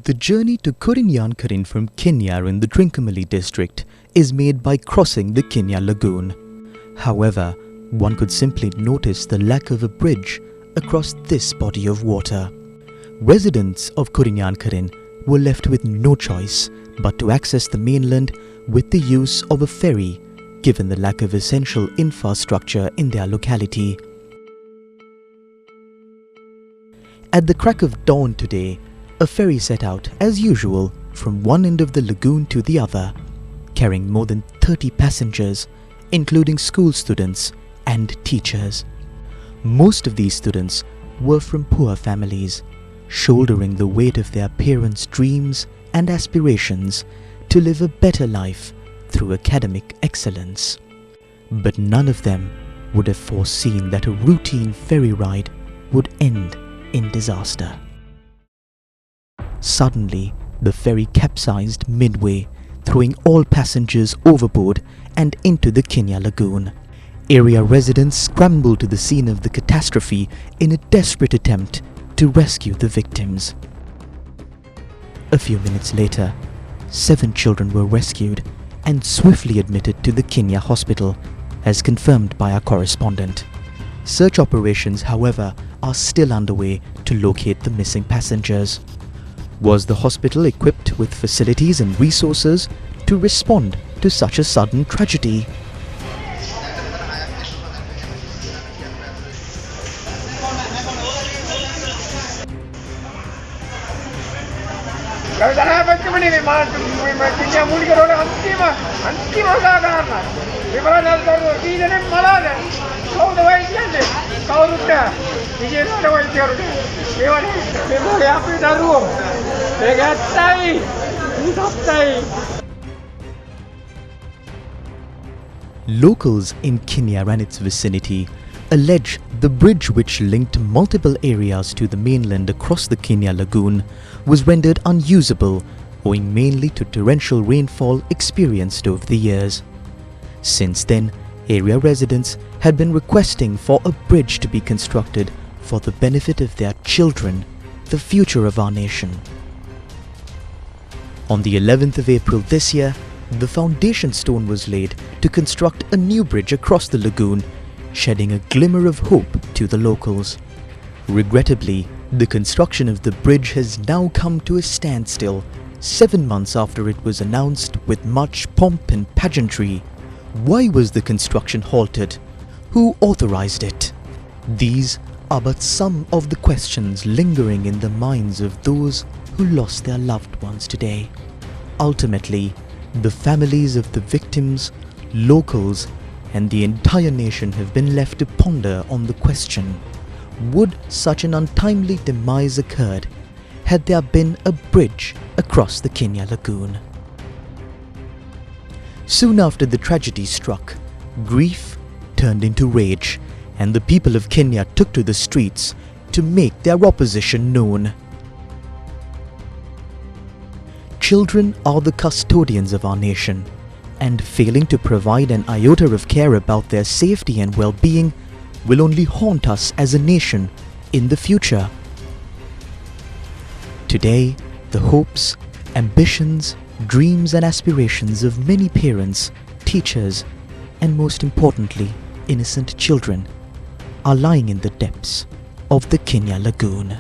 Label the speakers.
Speaker 1: The journey to Kurinyakarin from Kinya in the Trincomalee district is made by crossing the Kinya Lagoon. However, one could simply notice the lack of a bridge across this body of water. Residents of Kurinyakarin were left with no choice but to access the mainland with the use of a ferry, given the lack of essential infrastructure in their locality. At the crack of dawn today, a ferry set out as usual from one end of the lagoon to the other, carrying more than 30 passengers, including school students and teachers. Most of these students were from poor families, shouldering the weight of their parents' dreams and aspirations to live a better life through academic excellence. But none of them would have foreseen that a routine ferry ride would end in disaster. Suddenly, the ferry capsized midway, throwing all passengers overboard and into the Kinya Lagoon. Area residents scrambled to the scene of the catastrophe in a desperate attempt to rescue the victims. A few minutes later, 7 children were rescued and swiftly admitted to the Kinya hospital, as confirmed by our correspondent. Search operations, however, are still underway to locate the missing passengers. Was the hospital equipped with facilities and resources to respond to such a sudden tragedy? Locals in Kinya and its vicinity allege the bridge which linked multiple areas to the mainland across the Kinya Lagoon was rendered unusable owing mainly to torrential rainfall experienced over the years. Since then, area residents had been requesting for a bridge to be constructed for the benefit of their children, the future of our nation. On the 11th of April this year, the foundation stone was laid to construct a new bridge across the lagoon, shedding a glimmer of hope to the locals. Regrettably, the construction of the bridge has now come to a standstill 7 months after it was announced with much pomp and pageantry. Why was the construction halted? Who authorized it? These are but some of the questions lingering in the minds of those who lost their loved ones today. Ultimately, the families of the victims, locals, and the entire nation have been left to ponder on the question: would such an untimely demise occurred had there been a bridge across the Kinya Lagoon? Soon after the tragedy struck, grief turned into rage, and the people of Kinya took to the streets to make their opposition known. Children are the custodians of our nation, and failing to provide an iota of care about their safety and well-being will only haunt us as a nation in the future. Today, the hopes, ambitions, dreams and aspirations of many parents, teachers, and most importantly, innocent children are lying in the depths of the Kinya Lagoon.